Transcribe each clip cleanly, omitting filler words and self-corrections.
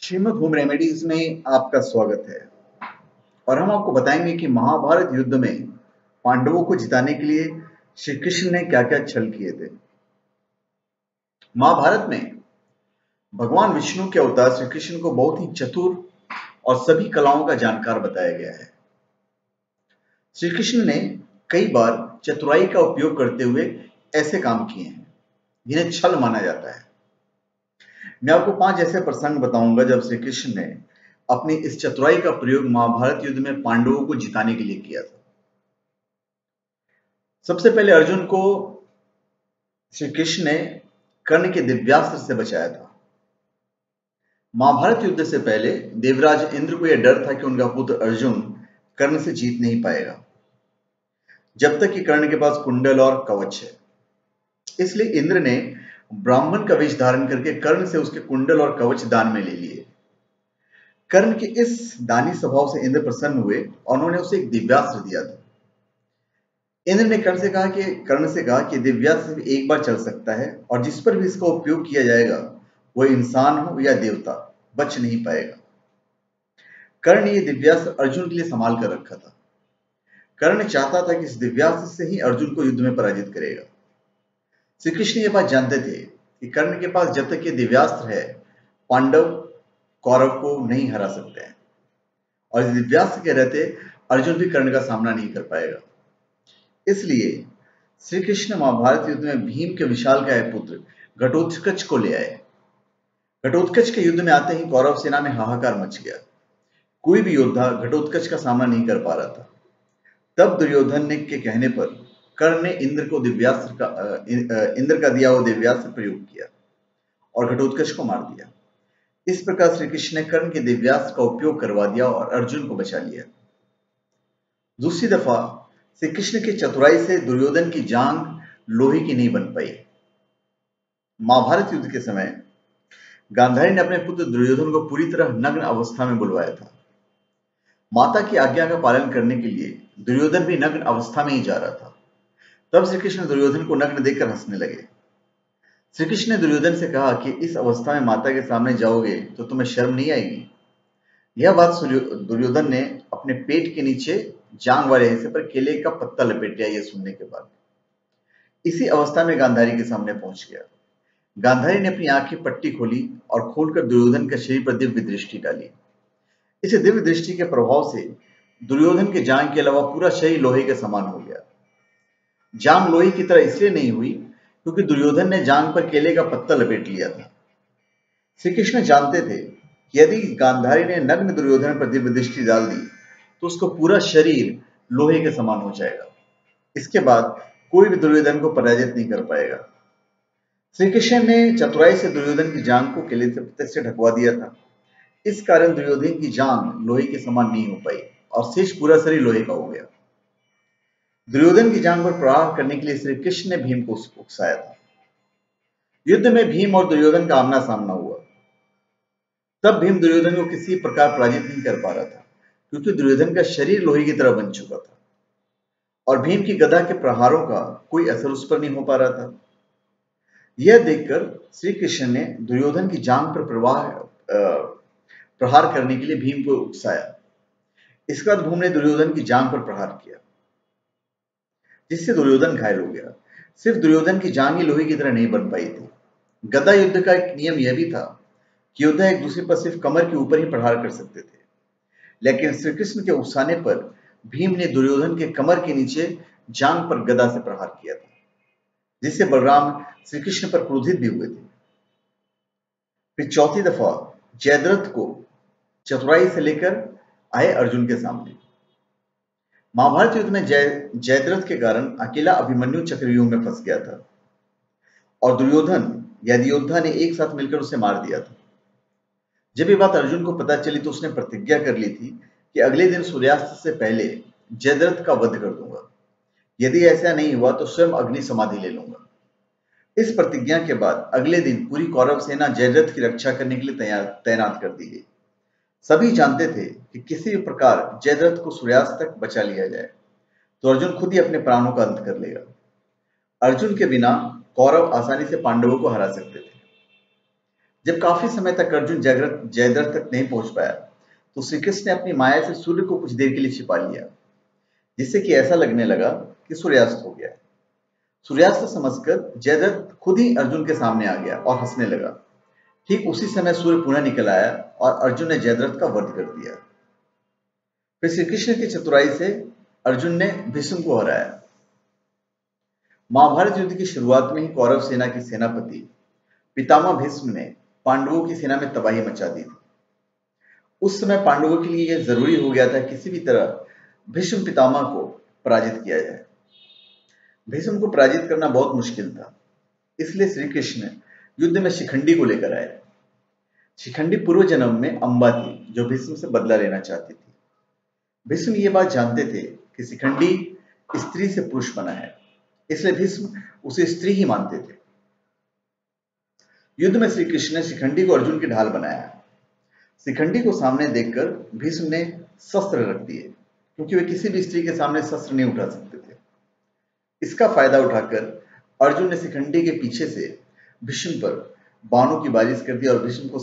Shrimad home remedies में आपका स्वागत है। और हम आपको बताएंगे कि महाभारत युद्ध में पांडवों को जिताने के लिए श्री कृष्ण ने क्या क्या छल किए थे। महाभारत में भगवान विष्णु के अवतार श्री कृष्ण को बहुत ही चतुर और सभी कलाओं का जानकार बताया गया है। श्री कृष्ण ने कई बार चतुराई का उपयोग करते हुए ऐसे काम किए हैं जिन्हें छल माना जाता है। मैं आपको 5 ऐसे प्रसंग बताऊंगा जब श्री कृष्ण ने अपनी इस चतुराई का प्रयोग महाभारत युद्ध में पांडवों को जिताने के लिए किया था। सबसे पहले अर्जुन को श्री कृष्ण ने कर्ण के दिव्यास्त्र से बचाया था। महाभारत युद्ध से पहले देवराज इंद्र को यह डर था कि उनका पुत्र अर्जुन कर्ण से जीत नहीं पाएगा जब तक कि कर्ण के पास कुंडल और कवच है। इसलिए इंद्र ने ब्राह्मण का वेश धारण करके कर्ण से उसके कुंडल और कवच दान में ले लिए। कर्ण के इस दानी स्वभाव से इंद्र प्रसन्न हुए और उन्होंने उसे एक दिव्यास्त्र दिया था। इंद्र ने कर्ण से कहा कि दिव्यास्त्र एक बार चल सकता है और जिस पर भी इसका उपयोग किया जाएगा वह इंसान हो या देवता बच नहीं पाएगा। कर्ण ने यह दिव्यास्त्र अर्जुन के लिए संभाल कर रखा था। कर्ण चाहता था कि इस दिव्यास्त्र से ही अर्जुन को युद्ध में पराजित करेगा। श्री कृष्ण ये बात जानते थे कि कर्ण के पास जब तक ये दिव्यास्त्र है पांडव कौरव को नहीं हरा सकते हैं और इस दिव्यास्त्र के रहते अर्जुन भी कर्ण का सामना नहीं कर पाएगा। इसलिए श्री कृष्ण महाभारत युद्ध में भीम के विशालकाय पुत्र घटोत्कच को ले आए। घटोत्कच के युद्ध में आते ही कौरव सेना में हाहाकार मच गया। कोई भी योद्धा घटोत्कच का सामना नहीं कर पा रहा था। तब दुर्योधन ने के कहने पर कर्ण ने इंद्र का दिया हुआ दिव्यास्त्र प्रयोग किया और घटोत्कच को मार दिया। इस प्रकार श्री कृष्ण ने कर्ण के दिव्यास्त्र का उपयोग करवा दिया और अर्जुन को बचा लिया। दूसरी दफा श्री कृष्ण की चतुराई से दुर्योधन की जांग लोहे की नहीं बन पाई। महाभारत युद्ध के समय गांधारी ने अपने पुत्र दुर्योधन को पूरी तरह नग्न अवस्था में बुलवाया था। माता की आज्ञा का पालन करने के लिए दुर्योधन भी नग्न अवस्था में ही जा रहा था। तब श्री कृष्ण दुर्योधन को नग्न देखकर हंसने लगे। श्री कृष्ण ने दुर्योधन से कहा कि इस अवस्था में माता के सामने जाओगे तो तुम्हें शर्म नहीं आएगी। यह बात दुर्योधन ने अपने पेट के नीचे जांग वाले हिस्से पर केले का पत्ता लपेट लिया। यह सुनने के बाद इसी अवस्था में गांधारी के सामने पहुंच गया। गांधारी ने अपनी आंखें पट्टी खोली और खोलकर दुर्योधन के शरीर पर दिव्य दृष्टि डाली। इस दिव्य दृष्टि के प्रभाव से दुर्योधन के जांग के अलावा पूरा शरीर लोहे के समान हो गया। जांग लोहे की तरह इसलिए नहीं हुई क्योंकि दुर्योधन ने जांग पर केले का पत्ता लपेट लिया था। श्री कृष्ण जानते थे कि यदि गांधारी ने नग्न दुर्योधन पर दिव्य दृष्टि डाल दी तो उसका पूरा शरीर लोहे के समान हो जाएगा। इसके बाद कोई भी दुर्योधन को पराजित नहीं कर पाएगा। श्री कृष्ण ने चतुराई से दुर्योधन की जांग को केले के पत्ते से ढकवा दिया था। इस कारण दुर्योधन की जांग लोहे के समान नहीं हो पाई और शेष पूरा शरीर लोहे का हो गया। दुर्योधन की जांग पर प्रहार करने के लिए श्री कृष्ण ने भीम को उकसाया था। युद्ध में भीम और दुर्योधन का आमना सामना हुआ। तब भीम दुर्योधन को किसी प्रकार पराजित नहीं कर पा रहा था क्योंकि दुर्योधन का शरीर लोहे की तरह बन चुका था और भीम की गदा के प्रहारों का कोई असर उस पर नहीं हो पा रहा था। यह देखकर श्री कृष्ण ने दुर्योधन की जांग पर प्रहार करने के लिए भीम को उकसाया। इसके बाद भीम ने दुर्योधन की जांग पर प्रहार किया जिससे दुर्योधन घायल हो गया। सिर्फ दुर्योधन की जांग ही लोहे की तरह नहीं बन पाई थी। गदा युद्ध का एक नियम यह भी था कि योद्धा एक दूसरे पर सिर्फ कमर के ऊपर ही प्रहार कर सकते थे, लेकिन श्री कृष्ण के उकसाने पर भीम ने दुर्योधन के कमर के नीचे जांग पर गदा से प्रहार किया था, जिससे बलराम श्री कृष्ण पर क्रोधित भी हुए थे। फिर चौथी दफा जयद्रथ को चतुराई से लेकर आए अर्जुन के सामने। महाभारत युद्ध में जयद्रथ के कारण अकेला अभिमन्यु चक्रव्यूह में फंस गया था और दुर्योधन यदि योद्धा ने एक साथ मिलकर उसे मार दिया था। जब ये बात अर्जुन को पता चली तो उसने प्रतिज्ञा कर ली थी कि अगले दिन सूर्यास्त से पहले जयद्रथ का वध कर दूंगा। यदि ऐसा नहीं हुआ तो स्वयं अग्नि समाधि ले लूंगा। इस प्रतिज्ञा के बाद अगले दिन पूरी कौरव सेना जयद्रथ की रक्षा करने के लिए तैनात कर दी गई। सभी जानते थे कि किसी भी प्रकार जयद्रथ को सूर्यास्त तक बचा लिया जाए तो अर्जुन खुद ही अपने प्राणों का अंत कर लेगा। अर्जुन के बिना कौरव आसानी से पांडवों को हरा सकते थे। जब काफी समय तक अर्जुन जयद्रथ तक नहीं पहुंच पाया तो श्री कृष्ण ने अपनी माया से सूर्य को कुछ देर के लिए छिपा लिया, जिससे कि ऐसा लगने लगा कि सूर्यास्त हो गया। सूर्यास्त समझकर जयद्रथ खुद ही अर्जुन के सामने आ गया और हंसने लगा। ठीक उसी समय सूर्य पुनः निकल आया और अर्जुन ने जयद्रथ का वध कर दिया। फिर श्री कृष्ण की चतुराई से अर्जुन ने भीष्म को हराया। महाभारत युद्ध की शुरुआत में ही कौरव सेना के सेनापति पितामह भीष्म ने पांडवों की सेना में तबाही मचा दी थी। उस समय पांडवों के लिए यह जरूरी हो गया था किसी भी तरह भीष्म पितामह को पराजित किया जाए। भीष्म को पराजित करना बहुत मुश्किल था, इसलिए श्री कृष्ण युद्ध में शिखंडी को लेकर आए। शिखंडी पूर्व जन्म में अम्बा थी जो भीष्म से बदला लेना चाहती थी। भीष्म ये बात जानते थे कि शिखंडी स्त्री से पुरुष बना है, इसलिए भीष्म उसे स्त्री ही मानते थे। युद्ध में श्री कृष्ण ने शिखंडी को अर्जुन की ढाल बनाया। शिखंडी को सामने देखकर भीष्म ने शस्त्र रख दिए, क्योंकि वे किसी भी स्त्री के सामने शस्त्र नहीं उठा सकते थे। इसका फायदा उठाकर अर्जुन ने शिखंडी के पीछे से भीष्म पर बाणों की बारिश कर दी और भीष्म को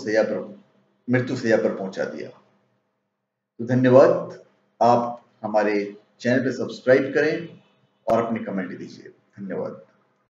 मृत्यु शैया पर पहुंचा दिया। तो धन्यवाद। आप हमारे चैनल पर सब्सक्राइब करें और अपनी कमेंट दीजिए। धन्यवाद।